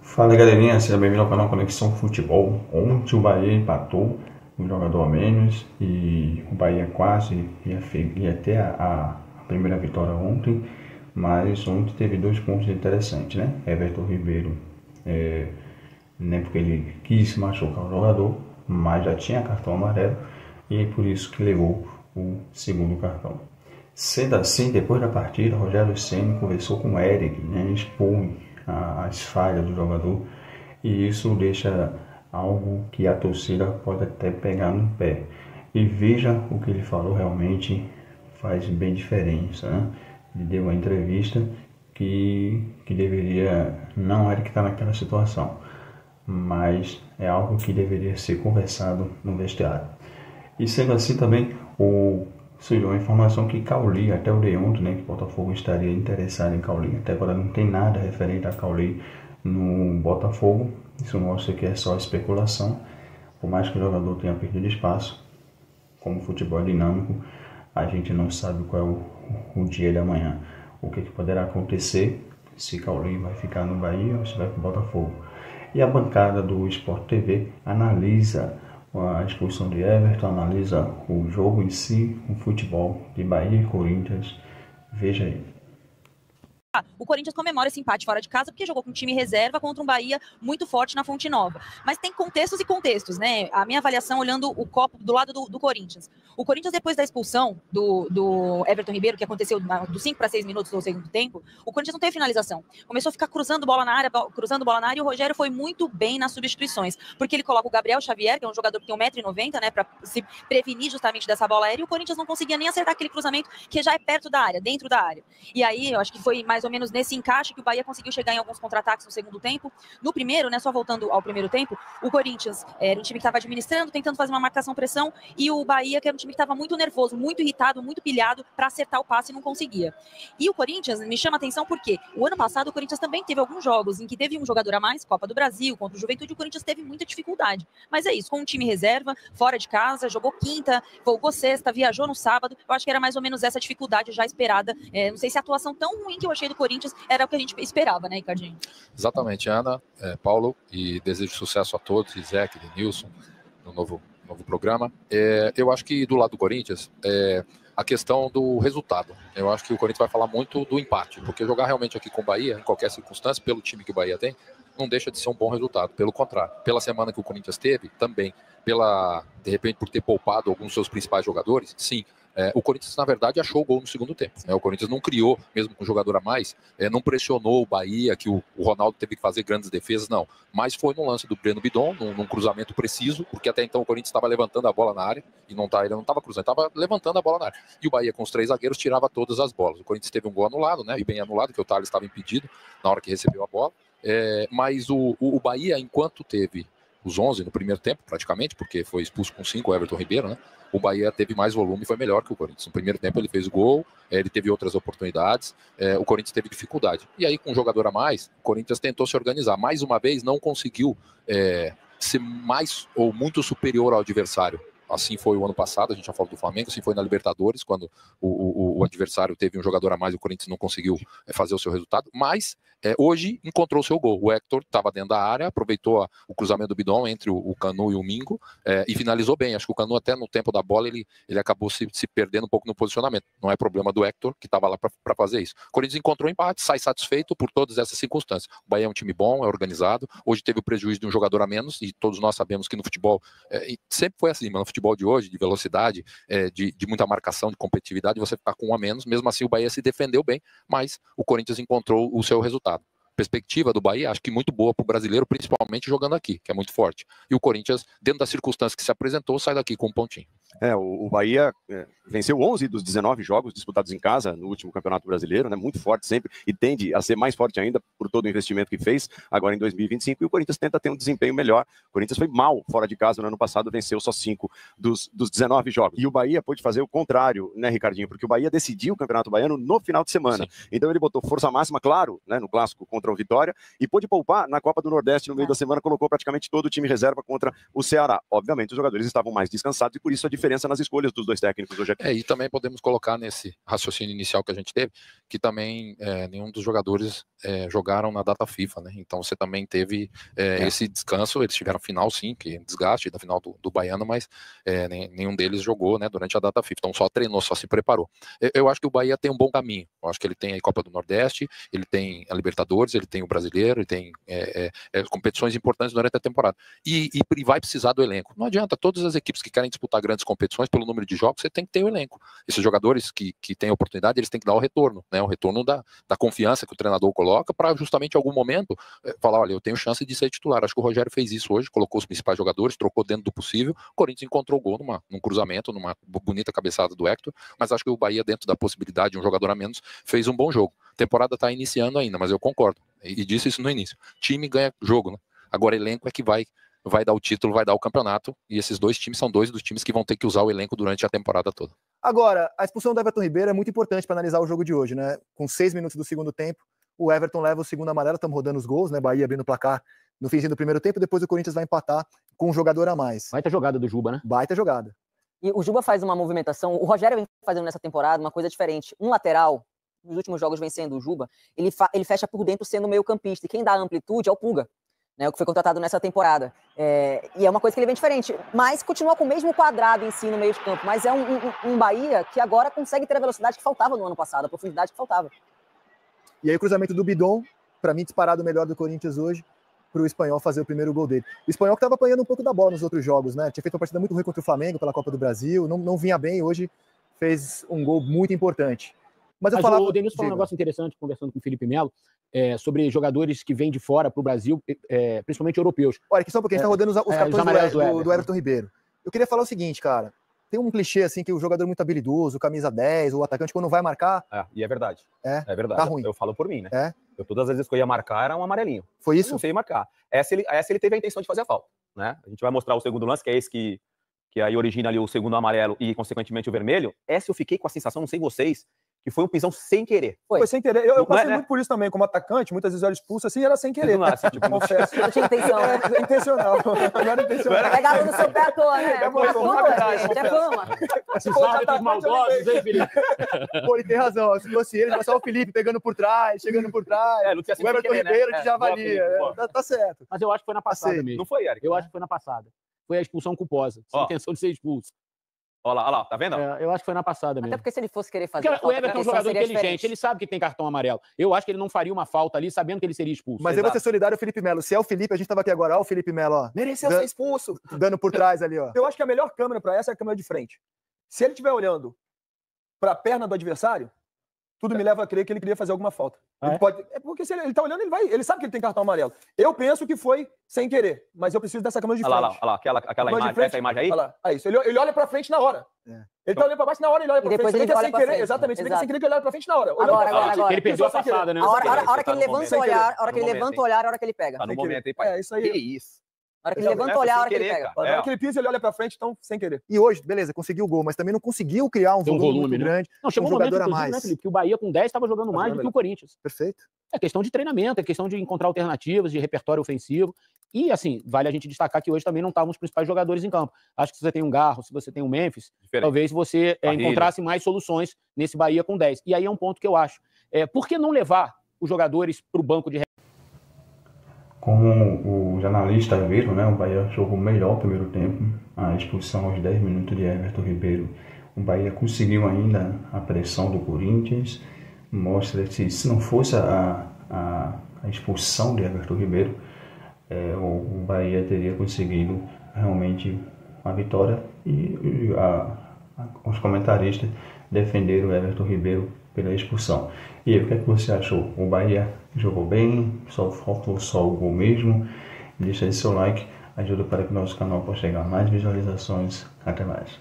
Fala galerinha, seja bem-vindo ao canal Conexão Futebol. Ontem o Bahia empatou um jogador a menos e o Bahia quase ia ter a primeira vitória ontem, mas ontem teve dois pontos interessantes, né? Everton Ribeiro, né, porque ele quis machucar o jogador, mas já tinha cartão amarelo e é por isso que levou o segundo cartão. Sendo assim, depois da partida, Rogério Ceni conversou com o Eric, né, expõe as falhas do jogador e isso deixa algo que a torcida pode até pegar no pé. E veja o que ele falou, realmente faz bem diferença, né? Ele deu uma entrevista que deveria, não era que está naquela situação, mas é algo que deveria ser conversado no vestiário. E sendo assim também, surgiu uma informação que Cauli, até o de ontem, né, que o Botafogo estaria interessado em Cauli, até agora não tem nada referente a Cauli no Botafogo, isso mostra que é só especulação, por mais que o jogador tenha perdido espaço, como o futebol é dinâmico, a gente não sabe qual é o dia da manhã, o que poderá acontecer, se Cauli vai ficar no Bahia ou se vai para o Botafogo. E a bancada do Sport TV analisa a expulsão de Everton, analisa o jogo em si, o futebol de Bahia e Corinthians. Veja aí. O Corinthians comemora esse empate fora de casa porque jogou com um time reserva contra um Bahia muito forte na Fonte Nova. Mas tem contextos e contextos, né? A minha avaliação olhando o copo do lado do Corinthians. O Corinthians, depois da expulsão do Everton Ribeiro, que aconteceu dos 5 para 6 minutos do segundo tempo, o Corinthians não teve finalização. Começou a ficar cruzando bola na área, e o Rogério foi muito bem nas substituições, porque ele coloca o Gabriel Xavier, que é um jogador que tem 1,90 m, né, para se prevenir justamente dessa bola aérea, e o Corinthians não conseguia nem acertar aquele cruzamento que já é perto da área, dentro da área. E aí, eu acho que foi mais ou menos nesse encaixe que o Bahia conseguiu chegar em alguns contra-ataques no segundo tempo. No primeiro, né, só voltando ao primeiro tempo, o Corinthians era um time que estava administrando, tentando fazer uma marcação-pressão, e o Bahia, que era um time que estava muito nervoso, muito irritado, muito pilhado para acertar o passe e não conseguia. E o Corinthians me chama a atenção porque o ano passado o Corinthians também teve alguns jogos em que teve um jogador a mais, Copa do Brasil, contra o Juventude, o Corinthians teve muita dificuldade. Mas é isso, com um time reserva, fora de casa, jogou quinta, folgou sexta, viajou no sábado, eu acho que era mais ou menos essa dificuldade já esperada. Não sei se a atuação tão ruim que eu achei do Corinthians era o que a gente esperava, né, Ricardinho? Exatamente, Ana, Paulo, e desejo sucesso a todos, e Zé, e Nilson, no novo programa. Eu acho que do lado do Corinthians, a questão do resultado. Eu acho que o Corinthians vai falar muito do empate, porque jogar realmente aqui com o Bahia, em qualquer circunstância, pelo time que o Bahia tem, não deixa de ser um bom resultado. Pelo contrário, pela semana que o Corinthians teve, também, de repente, por ter poupado alguns dos seus principais jogadores, sim, o Corinthians, na verdade, achou o gol no segundo tempo. Né? O Corinthians não criou, mesmo com um jogador a mais, não pressionou o Bahia, que o Ronaldo teve que fazer grandes defesas, não. Mas foi no lance do Breno Bidon, num cruzamento preciso, porque até então o Corinthians estava levantando a bola na área, e ele não estava cruzando, estava levantando a bola na área. E o Bahia, com os 3 zagueiros, tirava todas as bolas. O Corinthians teve um gol anulado, né? E bem anulado, que o Thales estava impedido na hora que recebeu a bola. Mas o Bahia, enquanto teve os 11 no primeiro tempo, praticamente, porque foi expulso com 5 o Everton Ribeiro, né? O Bahia teve mais volume e foi melhor que o Corinthians. No primeiro tempo ele fez o gol, ele teve outras oportunidades, o Corinthians teve dificuldade. E aí, com um jogador a mais, o Corinthians tentou se organizar. Mais uma vez, não conseguiu ser mais ou muito superior ao adversário. Assim foi o ano passado, a gente já falou do Flamengo, assim foi na Libertadores, quando o adversário teve um jogador a mais, o Corinthians não conseguiu fazer o seu resultado, mas hoje encontrou o seu gol. O Hector estava dentro da área, aproveitou o cruzamento do Bidon entre o Canu e o Mingo e finalizou bem. Acho que o Canu, até no tempo da bola, ele acabou se perdendo um pouco no posicionamento. Não é problema do Hector, que estava lá para fazer isso. O Corinthians encontrou empate, sai satisfeito por todas essas circunstâncias. O Bahia é um time bom, é organizado. Hoje teve o prejuízo de um jogador a menos, e todos nós sabemos que no futebol sempre foi assim, mas no futebol de hoje, de velocidade, de muita marcação, de competitividade, você ficar com um a menos. Mesmo assim, o Bahia se defendeu bem, mas o Corinthians encontrou o seu resultado. Perspectiva do Bahia, acho que muito boa para o brasileiro, principalmente jogando aqui, que é muito forte. E o Corinthians, dentro das circunstâncias que se apresentou, sai daqui com um pontinho. O Bahia venceu 11 dos 19 jogos disputados em casa no último Campeonato Brasileiro, né? Muito forte sempre, e tende a ser mais forte ainda por todo o investimento que fez agora em 2025, e o Corinthians tenta ter um desempenho melhor. O Corinthians foi mal fora de casa no ano passado, venceu só 5 dos 19 jogos. E o Bahia pôde fazer o contrário, né, Ricardinho? Porque o Bahia decidiu o Campeonato Baiano no final de semana. Sim. Então ele botou força máxima, claro, né, no clássico contra o Vitória, e pôde poupar na Copa do Nordeste no meio da semana, colocou praticamente todo o time reserva contra o Ceará. Obviamente os jogadores estavam mais descansados e por isso a diferença diferença nas escolhas dos dois técnicos hoje aqui. E também podemos colocar nesse raciocínio inicial que a gente teve, que também nenhum dos jogadores jogaram na data FIFA, né? Então você também teve esse descanso, eles tiveram final sim, que desgaste da final do Baiano, mas nenhum deles jogou, né, durante a data FIFA, então só treinou, só se preparou. Eu acho que o Bahia tem um bom caminho, eu acho que ele tem a Copa do Nordeste, ele tem a Libertadores, ele tem o Brasileiro, ele tem competições importantes durante a temporada, e vai precisar do elenco. Não adianta, todas as equipes que querem disputar grandes competições, pelo número de jogos, você tem que ter o elenco. Esses jogadores que têm oportunidade, eles têm que dar o retorno, né, o retorno da confiança que o treinador coloca, para justamente em algum momento falar, olha, eu tenho chance de ser titular. Acho que o Rogério fez isso hoje, colocou os principais jogadores, trocou dentro do possível, o Corinthians encontrou o gol num cruzamento, numa bonita cabeçada do Hector, mas acho que o Bahia, dentro da possibilidade de um jogador a menos, fez um bom jogo. A temporada está iniciando ainda, mas eu concordo, e disse isso no início. Time ganha jogo, né? Agora elenco é que vai dar o título, vai dar o campeonato, e esses dois times são dois dos times que vão ter que usar o elenco durante a temporada toda. Agora, a expulsão do Everton Ribeiro é muito importante para analisar o jogo de hoje, né? Com 6 minutos do segundo tempo, o Everton leva o segundo amarelo, estamos rodando os gols, né? Bahia abrindo o placar no finzinho do primeiro tempo, depois o Corinthians vai empatar com um jogador a mais. Baita jogada do Juba, né? Baita jogada. E o Juba faz uma movimentação, o Rogério vem fazendo nessa temporada uma coisa diferente. Um lateral, nos últimos jogos vencendo o Juba, ele fecha por dentro sendo meio campista, e quem dá amplitude é o Pulga, né, o que foi contratado nessa temporada. E é uma coisa que ele vem diferente, mas continua com o mesmo quadrado em si no meio de campo, mas é um Bahia que agora consegue ter a velocidade que faltava no ano passado, a profundidade que faltava. E aí o cruzamento do Bidon, para mim disparado o melhor do Corinthians hoje, para o Espanhol fazer o primeiro gol dele. O Espanhol que estava apanhando um pouco da bola nos outros jogos, né? Tinha feito uma partida muito ruim contra o Flamengo pela Copa do Brasil, não vinha bem, hoje fez um gol muito importante. Mas o Denilson falou um negócio interessante, conversando com o Felipe Melo, sobre jogadores que vêm de fora para o Brasil, principalmente europeus. Olha, aqui só um pouquinho, a gente tá rodando os cartões do Everton Ribeiro. Eu queria falar o seguinte, cara, tem um clichê assim que o jogador muito habilidoso, camisa 10, o atacante quando vai marcar... E é verdade. É verdade. Tá ruim. Eu falo por mim, né? Eu todas as vezes que eu ia marcar era um amarelinho. Foi isso? Eu não sei marcar. Essa ele teve a intenção de fazer a falta, né? A gente vai mostrar o segundo lance, que é esse que aí origina ali o segundo amarelo e, consequentemente, o vermelho. Essa eu fiquei com a sensação, não sei vocês, que foi um pisão sem querer. Foi sem querer. Eu passei muito por isso também, como atacante, muitas vezes eu era expulso assim, era sem querer. Confesso. Não tinha intenção, né? Intencional. Não era intencional. Pegava no seu pé à toa, né? É fama. Esses árbitros maldosos, hein, Felipe? Pô, ele tem razão. Se fosse ele, só o Felipe pegando por trás, chegando por trás. Não tinha o Everton Ribeiro que já valia. Tá certo. Mas eu acho que foi na passada mesmo. Não foi, Eric? Eu acho que foi na passada. Foi a expulsão culposa, sem intenção de ser expulso. Olha lá, tá vendo? Eu acho que foi na passada mesmo. Até porque se ele fosse querer fazer o Everton é um jogador inteligente, ele sabe que tem cartão amarelo. Eu acho que ele não faria uma falta ali sabendo que ele seria expulso. Mas eu vou ser solidário ao Felipe Melo. Se é o Felipe, a gente tava aqui agora, ó, o Felipe Melo, ó. Mereceu ser expulso. Dando por trás ali, ó. Eu acho que a melhor câmera pra essa é a câmera de frente. Se ele estiver olhando pra perna do adversário, tudo me leva a crer que ele queria fazer alguma falta. Porque se ele tá olhando, ele sabe que ele tem cartão amarelo. Eu penso que foi sem querer, mas eu preciso dessa câmera de frente. Olha lá, aquela imagem, essa imagem aí? Olha lá, isso. Ele olha pra frente na hora. Ele tá olhando pra baixo na hora, ele olha pra frente. Ele olha sem pra querer, frente. Exatamente, ele sem querer que ele olhe pra frente na hora. Agora. Ele perdeu a passada, né? A hora que ele levanta o olhar, a hora que ele levanta o olhar, a hora que ele pega. Tá no momento aí, pai. É isso aí. Que isso? A hora que ele levanta o olhar, a hora que ele pega. Na hora que ele pisa, ele olha pra frente, então, sem querer. E hoje, beleza, conseguiu o gol, mas também não conseguiu criar um volume muito grande. Não, chegou um jogador a mais. Né, Felipe? Que o Bahia com 10 estava jogando mais do que o Corinthians. Perfeito. É questão de treinamento, é questão de encontrar alternativas, de repertório ofensivo. E, assim, vale a gente destacar que hoje também não estavam os principais jogadores em campo. Acho que se você tem um Garro, se você tem um Memphis, talvez você encontrasse mais soluções nesse Bahia com 10. E aí é um ponto que eu acho. Por que não levar os jogadores para o banco de... Como os analistas viram, né, o Bahia jogou melhor o primeiro tempo. A expulsão aos 10 minutos de Everton Ribeiro. O Bahia conseguiu ainda a pressão do Corinthians. Mostra que se não fosse a expulsão de Everton Ribeiro, o Bahia teria conseguido realmente a vitória. E os comentaristas defenderam o Everton Ribeiro pela expulsão. E aí, o que é que você achou? O Bahia jogou bem? Só faltou só o gol mesmo? Deixa aí seu like, ajuda para que o nosso canal possa chegar a mais visualizações. Até mais.